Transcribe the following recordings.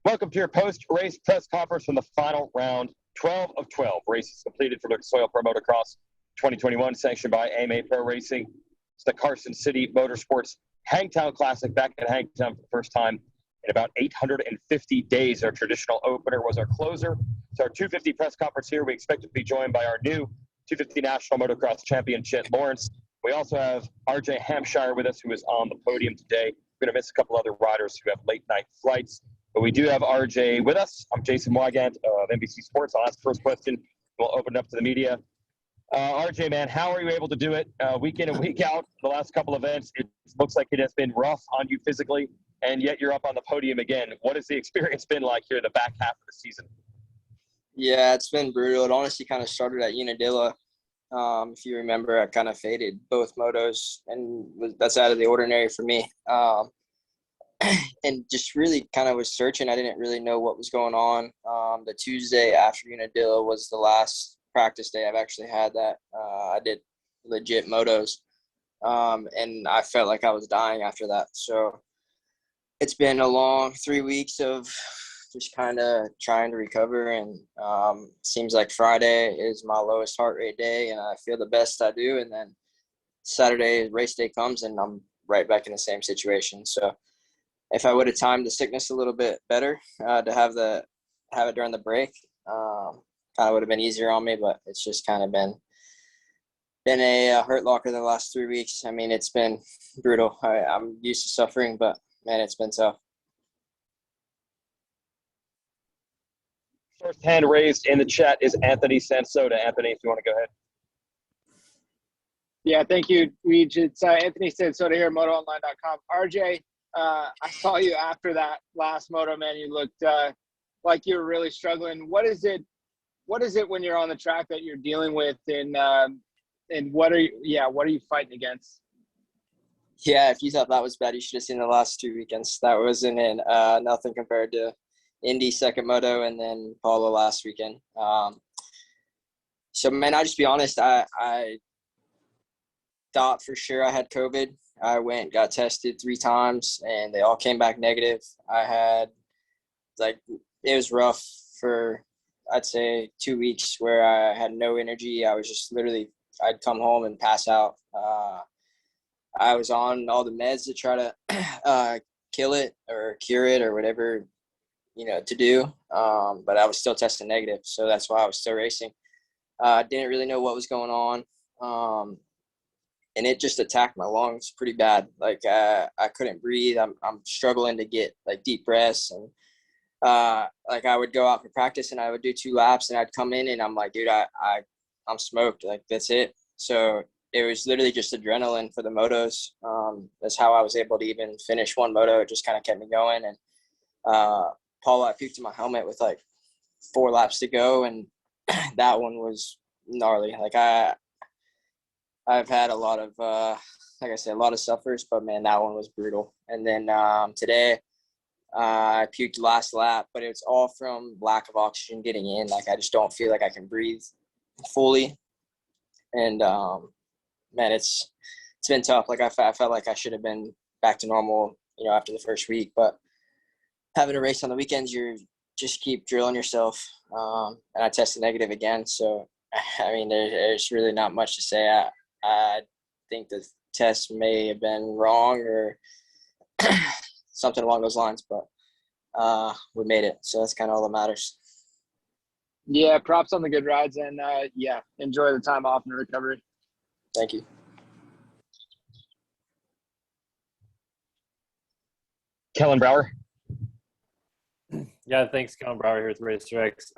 Welcome to your post-race press conference from the final round. 12 of 12 races completed for Lucas Oil Pro Motocross 2021, sanctioned by AMA Pro Racing. It's the Carson City Motorsports Hangtown Classic, back at Hangtown for the first time in about 850 days. Our traditional opener was our closer. It's our 250 press conference here. We expect to be joined by our new 250 National Motocross Champion, Chet Lawrence. We also have RJ Hampshire with us, who is on the podium today. We're going to miss a couple other riders who have late-night flights. But we do have RJ with us. I'm Jason Wygant of NBC Sports. I'll ask the first question. We'll open it up to the media. RJ, man, how are you able to do it week in and week out? The last couple events, it looks like it has been rough on you physically, and yet you're up on the podium again. What has the experience been like here in the back half of the season? Yeah, it's been brutal. It honestly kind of started at Unadilla. If you remember, I kind of faded both motos, and that's out of the ordinary for me. And just really kind of was searching. I didn't really know what was going on. The Tuesday after Unadilla was the last practice day I've actually had that. I did legit motos, and I felt like I was dying after that. So it's been a long 3 weeks of just kind of trying to recover, and seems like Friday is my lowest heart rate day, and I feel the best I do. And then Saturday, race day comes, and I'm right back in the same situation. So if I would have timed the sickness a little bit better to have it during the break, kind of would have been easier on me. But it's just kind of been a hurt locker the last 3 weeks. I mean, it's been brutal. I'm used to suffering, but man, it's been tough. First hand raised in the chat is Anthony Sansoda. Anthony, if you want to go ahead. Yeah, thank you, Weege. It's Anthony Sansoda here at MotoOnline.com. RJ, I saw you after that last moto, man. You looked like you were really struggling. What is it when you're on the track that you're dealing with, and what are you fighting against? Yeah, if you thought that was bad, you should have seen the last 2 weekends. That wasn't nothing compared to Indy second moto and then Paulo last weekend. So man, I'll just be honest, I thought for sure I had COVID. I went, got tested 3 times, and they all came back negative. It was rough for, I'd say, 2 weeks where I had no energy. I was just literally, I'd come home and pass out. I was on all the meds to try to kill it or cure it or whatever, to do. But I was still testing negative. So that's why I was still racing. Didn't really know what was going on. And it just attacked my lungs pretty bad. Like I couldn't breathe. I'm struggling to get like deep breaths, and like I would go out for practice and I would do 2 laps and I'd come in and I'm like, dude, I'm smoked. Like that's it. So it was literally just adrenaline for the motos. That's how I was able to even finish one moto. It just kind of kept me going. And Paul, I puked in my helmet with like 4 laps to go, and that one was gnarly. Like I've had a lot of, like I said, a lot of suffers, but man, that one was brutal. And then today, I puked last lap, but it's all from lack of oxygen getting in. Like I just don't feel like I can breathe fully. And man, it's been tough. Like I felt like I should have been back to normal, after the first week. But having a race on the weekends, you just keep drilling yourself. And I tested negative again. So, I mean, there's really not much to say. I think the test may have been wrong or something along those lines, but we made it. So that's kind of all that matters. Yeah, props on the good rides, and enjoy the time off and recovery. Thank you. Kellen Brower. Yeah, thanks, Kellen Brower here with RacerX.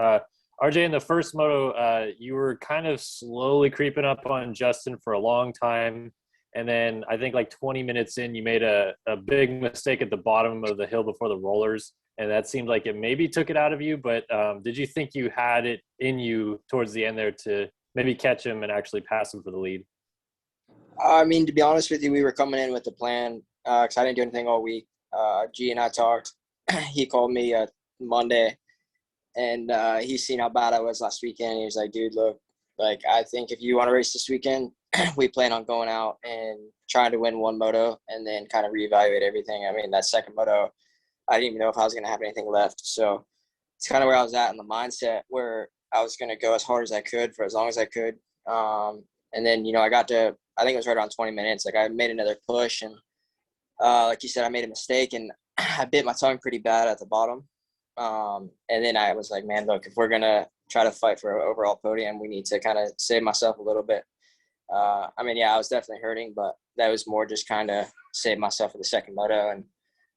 RJ, in the first moto, you were kind of slowly creeping up on Justin for a long time. And then I think like 20 minutes in, you made a big mistake at the bottom of the hill before the rollers. And that seemed like it maybe took it out of you. But did you think you had it in you towards the end there to maybe catch him and actually pass him for the lead? I mean, to be honest with you, we were coming in with the plan because I didn't do anything all week. G and I talked. He called me Monday, and he's seen how bad I was last weekend. He was like, dude, look, like, I think if you want to race this weekend, we plan on going out and trying to win one moto and then kind of reevaluate everything. I mean, that second moto, I didn't even know if I was going to have anything left. So it's kind of where I was at in the mindset where I was going to go as hard as I could for as long as I could. And then, I got to, I think it was right around 20 minutes. Like I made another push and like you said, I made a mistake and I bit my tongue pretty bad at the bottom. And then I was like, man, look, if we're going to try to fight for an overall podium, we need to kind of save myself a little bit. I was definitely hurting, but that was more just kind of save myself for the second moto. And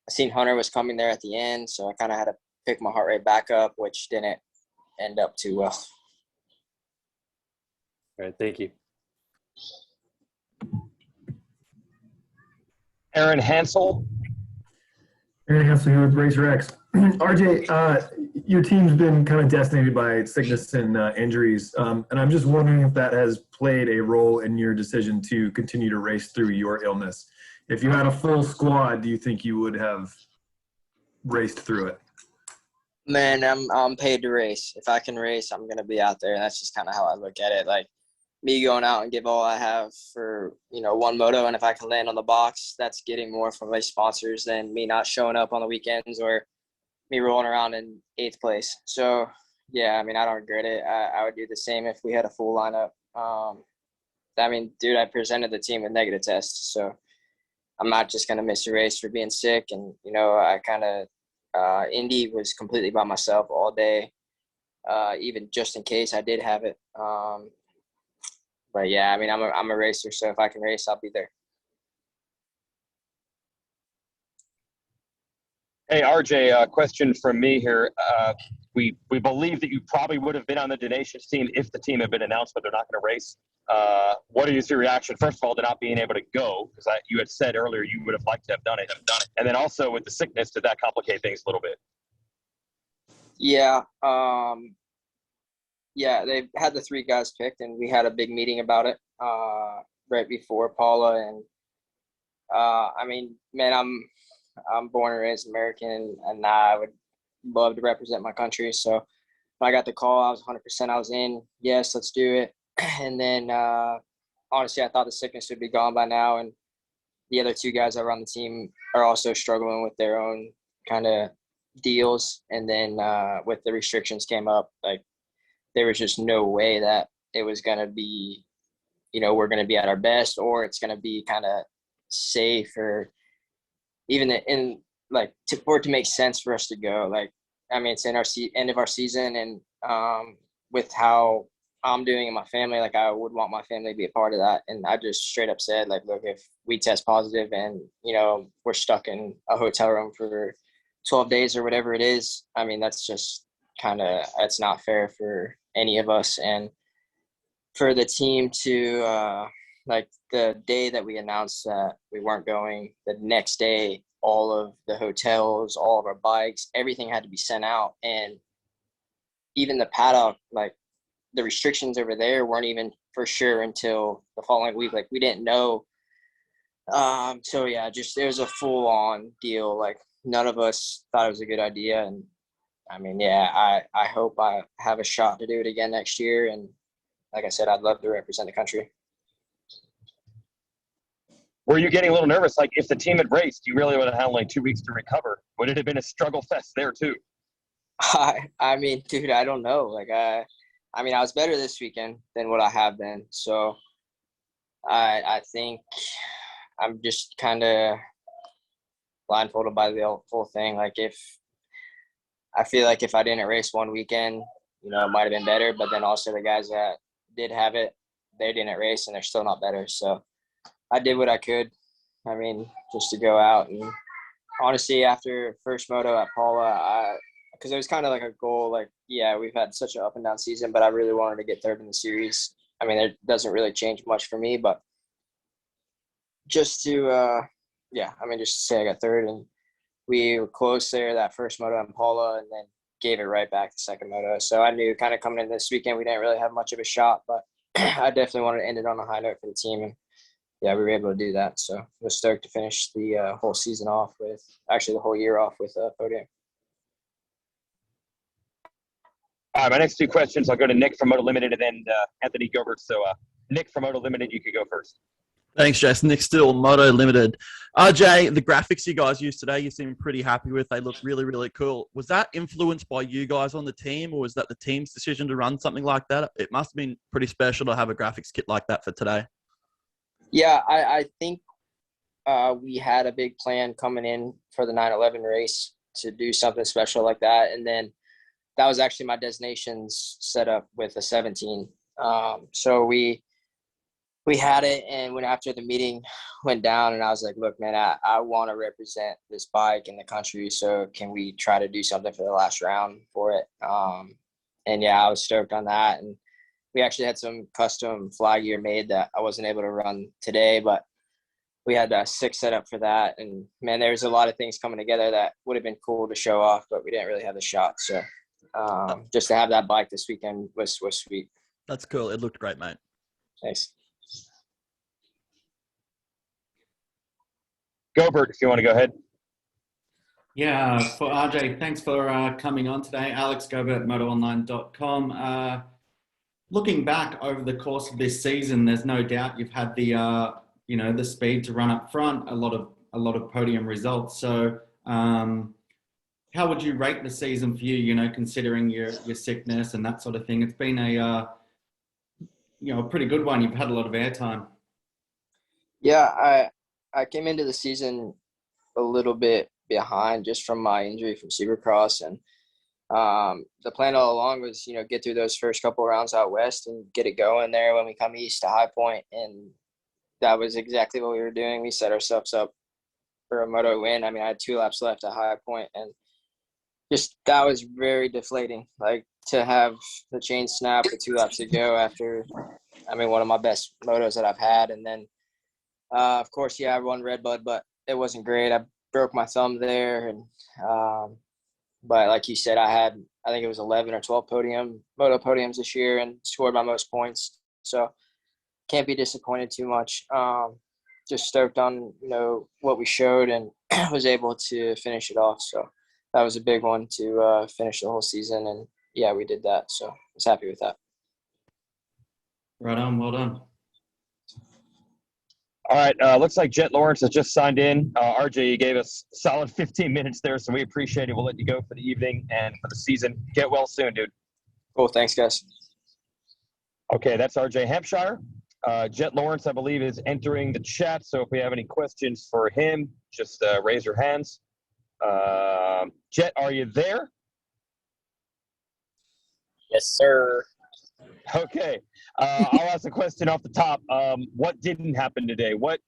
I seen Hunter was coming there at the end, so I kind of had to pick my heart rate back up, which didn't end up too well. All right, thank you. Aaron Hansel. Aaron Hansel here with Racer X. RJ, your team's been kind of decimated by sickness and injuries, and I'm just wondering if that has played a role in your decision to continue to race through your illness. If you had a full squad, do you think you would have raced through it? Man, I'm paid to race. If I can race, I'm gonna be out there. And that's just kind of how I look at it. Like me going out and give all I have for one moto, and if I can land on the box, that's getting more from my sponsors than me not showing up on the weekends or me rolling around in 8th place. So yeah, I don't regret it. I would do the same if we had a full lineup. Dude, I presented the team with negative tests, so I'm not just gonna miss a race for being sick. And I kind of Indy was completely by myself all day, even just in case I did have it. But yeah, I'm a racer, so if I can race, I'll be there. Hey, RJ, question from me here. We believe that you probably would have been on the donations team if the team had been announced, but they're not going to race. What is your reaction, first of all, to not being able to go? Because you had said earlier you would have liked to have done it. And then also with the sickness, did that complicate things a little bit? Yeah. They had the 3 guys picked, and we had a big meeting about it right before Paula. And I'm born and raised American, and I would love to represent my country. So when I got the call, I was 100%. I was in. Yes, let's do it. And then honestly, I thought the sickness would be gone by now, and the other 2 guys that were on the team are also struggling with their own kind of deals. And then with the restrictions came up, like there was just no way that it was going to be, we're going to be at our best, or it's going to be kind of safe, or even for it to make sense for us to go. It's in our end of our season, and with how I'm doing in my family, I would want my family to be a part of that. And I just straight up said, look, if we test positive and, we're stuck in a hotel room for 12 days or whatever it is, that's just it's not fair for any of us. And for the team to, the day that we announced that we weren't going, the next day, all of the hotels, all of our bikes, everything had to be sent out. And even the paddock, the restrictions over there weren't even for sure until the following week. We didn't know. So yeah, it was a full on deal. None of us thought it was a good idea. And I hope I have a shot to do it again next year. And like I said, I'd love to represent the country. Were you getting a little nervous? If the team had raced, you really would have had only 2 weeks to recover. Would it have been a struggle fest there too? Dude, I don't know. I was better this weekend than what I have been. So I think I'm just kind of blindfolded by the whole thing. If I feel like if I didn't race one weekend, it might have been better. But then also the guys that did have it, they didn't race and they're still not better. So I did what I could. Just to go out. And honestly, after first moto at Paula, because it was kind of like a goal. We've had such an up and down season, but I really wanted to get third in the series. It doesn't really change much for me, but just to, just to say I got third, and we were close there that first moto in Paula, and then gave it right back the second moto. So I knew kind of coming in this weekend, we didn't really have much of a shot, but I definitely wanted to end it on a high note for the team. And yeah, we were able to do that. So I was stoked to finish the whole season off with, actually the whole year off with a podium. All right, my next 2 questions, I'll go to Nick from Moto Limited and then Anthony Gilbert. So Nick from Moto Limited, you could go first. Thanks, Jason. Nick Still, Moto Limited. RJ, the graphics you guys used today, you seem pretty happy with. They look really, really cool. Was that influenced by you guys on the team, or was that the team's decision to run something like that? It must have been pretty special to have a graphics kit like that for today. Yeah, I think we had a big plan coming in for the 9/11 race to do something special like that. And then that was actually my designations set up with a 17. So we had it, and when after the meeting went down, and I was like, look, man, I want to represent this bike in the country. So can we try to do something for the last round for it? And yeah, I was stoked on that. And we actually had some custom fly gear made that I wasn't able to run today, but we had 6 set up for that. And man, there's a lot of things coming together that would have been cool to show off, but we didn't really have the shot. So just to have that bike this weekend was sweet. That's cool. It looked great, mate. Thanks. Gobert, if you want to go ahead. Yeah, for RJ, thanks for coming on today. Alex Gobert, MotoOnline.com. Looking back over the course of this season, there's no doubt you've had the speed to run up front, a lot of podium results. So, how would you rate the season for you? Considering your sickness and that sort of thing, it's been a pretty good one. You've had a lot of airtime. Yeah, I came into the season a little bit behind just from my injury from Supercross, and the plan all along was, get through those first couple rounds out west and get it going there when we come east to High Point, and that was exactly what we were doing. We set ourselves up for a moto win. I mean, I had 2 laps left at High Point, and just that was very deflating. Like, to have the chain snap with 2 laps to go after, one of my best motos that I've had, and then of course, I won Red Bud, but it wasn't great. I broke my thumb there, and but like you said, I think it was 11 or 12 moto podiums this year, and scored my most points. So can't be disappointed too much. Just stoked on what we showed, and was able to finish it off. So that was a big one to finish the whole season, and yeah, we did that. So I was happy with that. Right on, well done. All right, looks like Jet Lawrence has just signed in. RJ, you gave us a solid 15 minutes there, so we appreciate it. We'll let you go for the evening and for the season. Get well soon, dude. Cool, thanks, guys. Okay, that's RJ Hampshire. Jet Lawrence, I believe, is entering the chat, so if we have any questions for him, just raise your hands. Jet, are you there? Yes, sir. Okay. I'll ask a question off the top. What didn't happen today? Was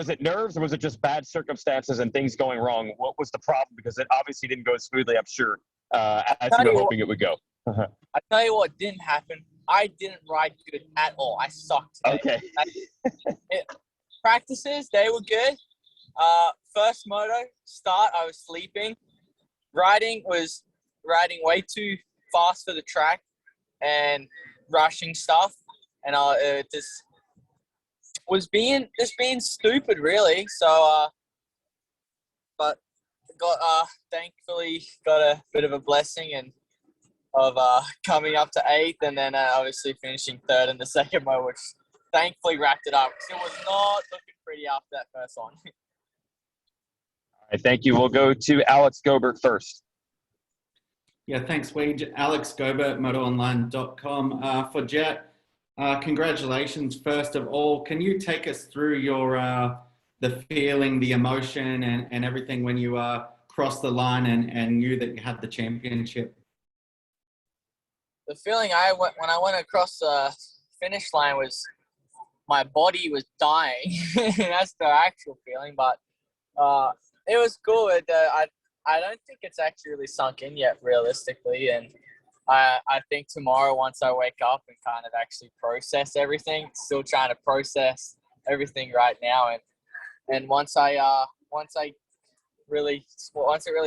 it nerves, or was it just bad circumstances and things going wrong? What was the problem? Because it obviously didn't go as smoothly, I'm sure, as you were hoping it would go. I tell you what didn't happen. I didn't ride good at all. I sucked today. Okay. Practices, they were good. First moto start, I was sleeping. Riding way too fast for the track and rushing stuff, and just was being stupid, really. So, but thankfully got a bit of a blessing of coming up to 8th, and then obviously finishing 3rd in the second moto, which thankfully wrapped it up, because it was not looking pretty after that first one. All right, thank you. We'll go to Alex Gobert first. Yeah, thanks, Weege. Alex Gobert, MotoOnline.com. For Jet, congratulations, first of all. Can you take us through your the feeling, the emotion, and everything when you crossed the line and knew that you had the championship? The feeling when I went across the finish line was my body was dying. That's the actual feeling, but it was cool. I don't think it's actually really sunk in yet, realistically, and I think tomorrow, once I wake up and kind of actually process everything, still trying to process everything right now, and once it really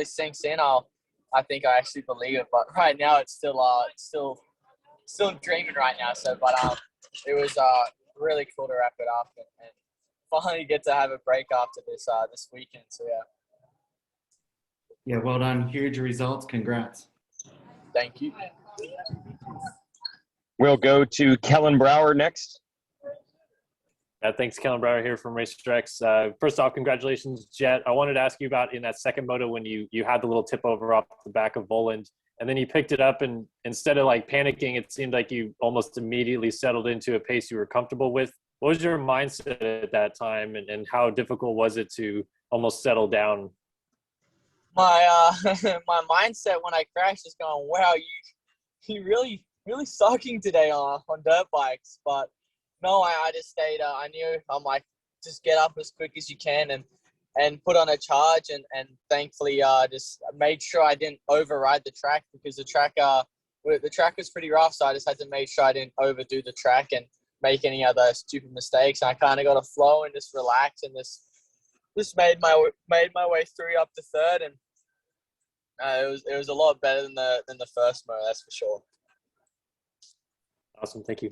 sinks in, I think I actually believe it. But right now, it's still dreaming right now. So, but it was really cool to wrap it up and finally get to have a break after this weekend. So yeah. Yeah, well done. Huge results. Congrats. Thank you. We'll go to Kellen Brower next. Thanks, Kellen Brower here from RacerX. First off, congratulations, Jet. I wanted to ask you about in that second moto when you had the little tip over off the back of Voland, and then you picked it up, and instead of like panicking, it seemed like you almost immediately settled into a pace you were comfortable with. What was your mindset at that time, and how difficult was it to almost settle down? My my mindset when I crashed is going, wow, you really sucking today on dirt bikes. But no, I just stayed. I knew I'm like, just get up as quick as you can and put on a charge, and thankfully just made sure I didn't override the track, because the track was pretty rough, so I just had to make sure I didn't overdo the track and make any other stupid mistakes. And I kind of got a flow and just relaxed, and just made my way through up to third, and it was a lot better than the first moto, that's for sure. Awesome, thank you.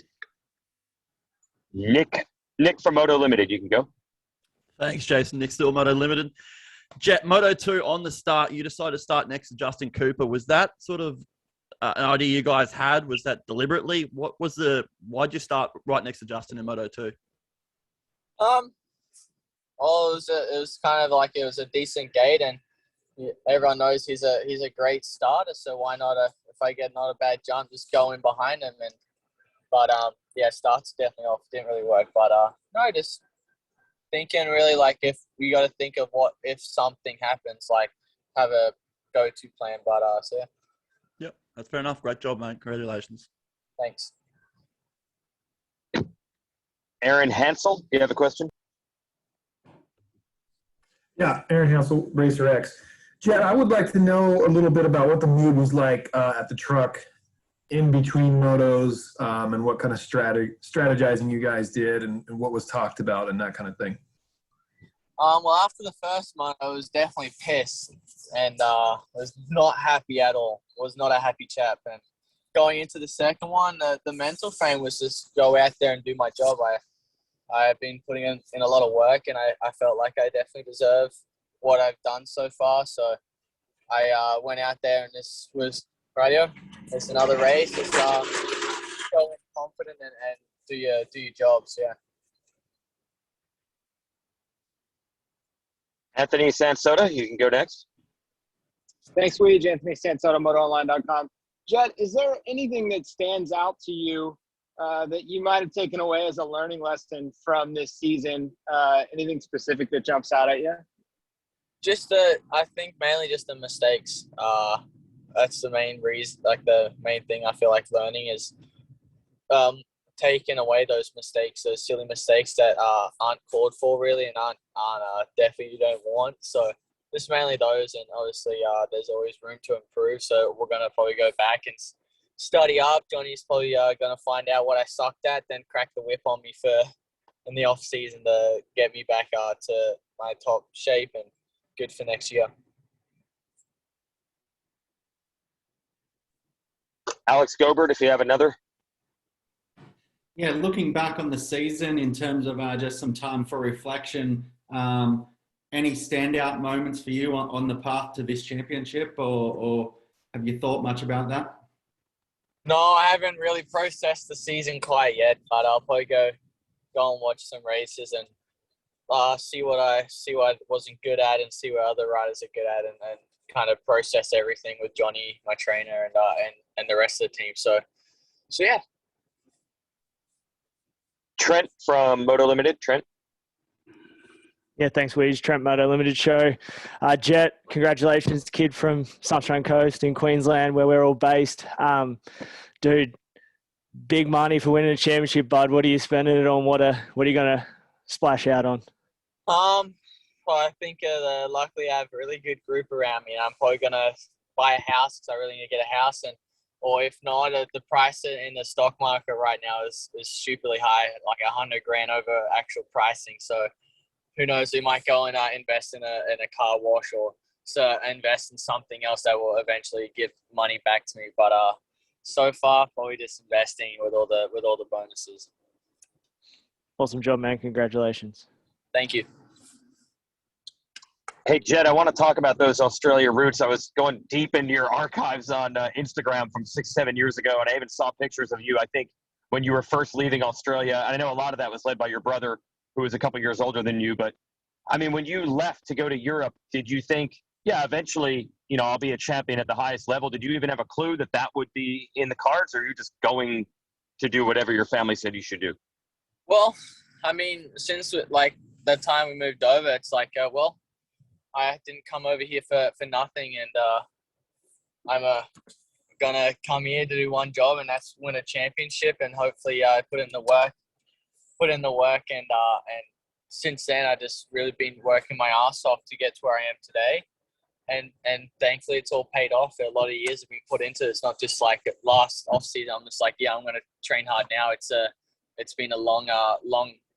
Nick from Moto Limited, you can go. Thanks, Jason. Nick still Moto Limited. Jet, Moto 2 on the start, you decided to start next to Justin Cooper. Was that sort of an idea you guys had? Was that deliberately? Why'd you start right next to Justin in Moto 2? It was kind of like it was a decent gate, and everyone knows he's a great starter. So why not? If I get not a bad jump, just go in behind him. But starts definitely off. Didn't really work. But no, just thinking really like if we got to think of what if something happens, like have a go-to plan. But so yeah. Yep, that's fair enough. Great job, mate. Congratulations. Thanks. Aaron Hansel, you have a question? Yeah, Aaron Hansel, RacerX. Jet, I would like to know a little bit about what the mood was like at the truck in between motos, and what kind of strategizing you guys did, and what was talked about and that kind of thing. Well, after the first month, I was definitely pissed and was not happy at all. Was not a happy chap. And going into the second one, the mental frame was just go out there and do my job. I've been putting in a lot of work, and I felt like I definitely deserve what I've done so far. So I went out there, and this was radio. It's another race. Just go in confident and do your jobs. Yeah. Anthony Sansota, you can go next. Thanks, Weege. Anthony Sansota, MotoOnline.com. Jet, is there anything that stands out to you that you might have taken away as a learning lesson from this season? Anything specific that jumps out at you? I think mainly just the mistakes. That's the main reason, like the main thing I feel like learning is taking away those mistakes, those silly mistakes that aren't called for really, and aren't definitely you don't want. So just mainly those, and obviously there's always room to improve. So we're going to probably go back and study up. Johnny's probably going to find out what I sucked at, then crack the whip on me in the off season to get me back to my top shape and good for next year. Alex Gobert, if you have another. Yeah, looking back on the season in terms of just some time for reflection, any standout moments for you on the path to this championship, or have you thought much about that? No, I haven't really processed the season quite yet, but I'll probably go and watch some races and see what I wasn't good at, and see what other riders are good at, and kind of process everything with Johnny, my trainer, and the rest of the team. So yeah. Trent from Moto Limited. Trent. Yeah, thanks, Weege. Trent, Moto Limited show. Jet, congratulations, kid from Sunshine Coast in Queensland, where we're all based. Dude, big money for winning a championship, bud. What are you spending it on? What are you going to splash out on? Well, I think luckily I have a really good group around me. I'm probably going to buy a house because I really need to get a house. Or if not, the price in the stock market right now is stupidly high, like $100,000 over actual pricing. So who knows? We might go and invest in a car wash, or invest in something else that will eventually give money back to me. But so far, probably just investing with all the bonuses. Awesome job, man. Congratulations. Thank you. Hey, Jed, I want to talk about those Australia routes. I was going deep into your archives on Instagram from 6-7 years ago, and I even saw pictures of you, I think, when you were first leaving Australia. I know a lot of that was led by your brother, who was a couple years older than you. But I mean, when you left to go to Europe, did you think, yeah, eventually, I'll be a champion at the highest level? Did you even have a clue that that would be in the cards, or are you just going to do whatever your family said you should do? Well, I mean, since like the time we moved over, it's like, well, I didn't come over here for nothing, and I'm gonna come here to do one job, and that's win a championship, and hopefully put in the work, and since then I just really been working my ass off to get to where I am today, and thankfully it's all paid off. A lot of years that we put into it. It's not just like last off season. I'm just like, yeah, I'm gonna train hard now. It's been a long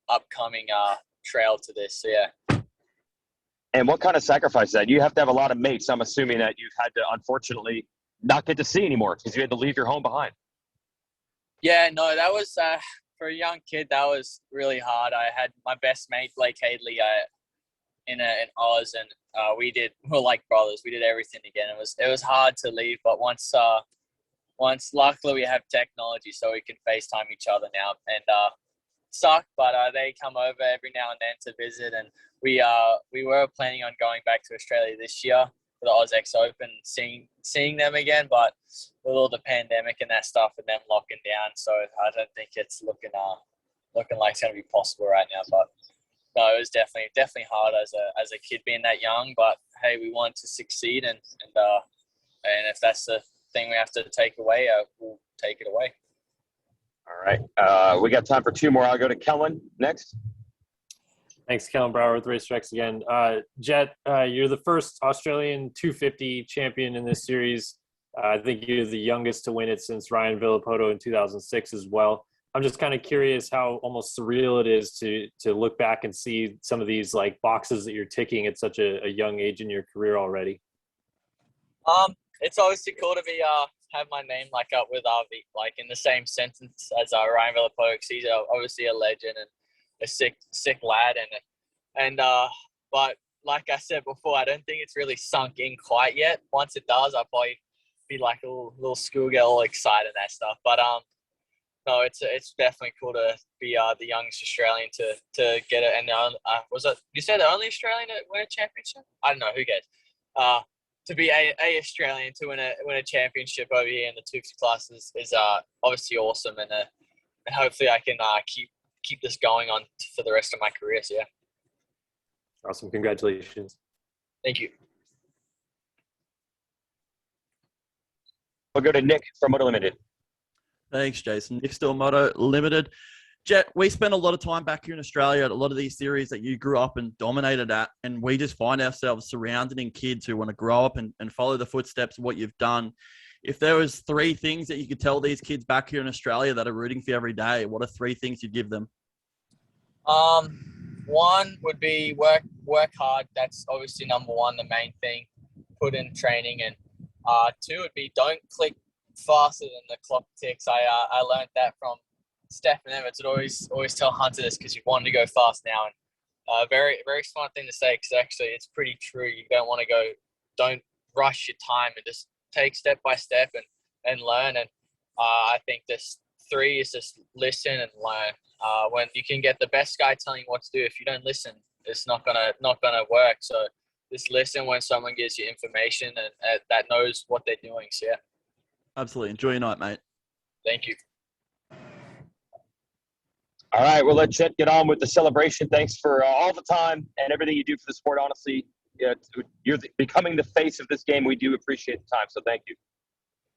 upcoming trail to this. So yeah. And what kind of sacrifice is that? You have to have a lot of mates. I'm assuming that you've had to, unfortunately, not get to see anymore because you had to leave your home behind. Yeah, no, that was for a young kid. That was really hard. I had my best mate Blake Hadley in Oz, and we're like brothers. We did everything together. It was hard to leave, but once luckily we have technology, so we can FaceTime each other now, and sucked, but they come over every now and then to visit, and we were planning on going back to Australia this year for the AusX Open, seeing them again, but with all the pandemic and that stuff and them locking down, so I don't think it's looking like it's going to be possible right now. But no, it was definitely hard as a kid being that young, but hey, we want to succeed, and if that's the thing we have to take away, we'll take it away. All right. We got time for two more. I'll go to Kellen next. Thanks, Kellen Brower with RaceRex again. Jet, you're the first Australian 250 champion in this series. I think you're the youngest to win it since Ryan Villapoto in 2006 as well. I'm just kind of curious how almost surreal it is to look back and see some of these like boxes that you're ticking at such a young age in your career already. It's obviously cool to be have my name like up with RV, like in the same sentence as Ryan Villapoto. He's obviously a legend and a sick lad, and but like I said before, I don't think it's really sunk in quite yet. Once it does, I'll probably be like a little schoolgirl, all excited and that stuff. But no, it's definitely cool to be the youngest Australian to get it. And was it, you said the only Australian to win a championship? I don't know, who cares? To be a Australian to win a championship over here in the 250 class is obviously awesome, and hopefully I can keep this going on for the rest of my career. So yeah. Awesome, congratulations. Thank you. We'll go to Nick from Moto Limited. Thanks, Jason. Nick Still Moto Limited. Jet, we spend a lot of time back here in Australia at a lot of these series that you grew up and dominated at, and we just find ourselves surrounded in kids who want to grow up and follow the footsteps of what you've done. If there was three things that you could tell these kids back here in Australia that are rooting for you every day, what are three things you'd give them? One would be work hard. That's obviously number one, the main thing. Put in training, and two would be don't click faster than the clock ticks. I learned that from Stefan Everts would always tell Hunter this because you want to go fast now, and very very smart thing to say because actually it's pretty true. You don't rush your time and just take step by step and learn. And I think this three is just listen and learn. When you can get the best guy telling you what to do, if you don't listen, it's not gonna work. So just listen when someone gives you information and that knows what they're doing. So yeah. Absolutely. Enjoy your night, mate. Thank you. All right, we'll let Chet get on with the celebration. Thanks for all the time and everything you do for the sport. Honestly, you're becoming the face of this game. We do appreciate the time, so thank you.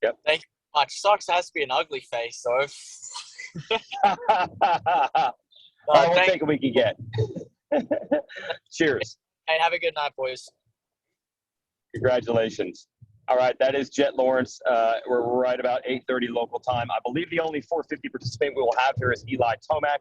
Yep. Thank you much. Sucks has to be an ugly face, so. We'll take what we can get. Cheers. Hey, have a good night, boys. Congratulations. All right, that is Jet Lawrence. We're right about 8:30 local time. I believe the only 450 participant we will have here is Eli Tomac.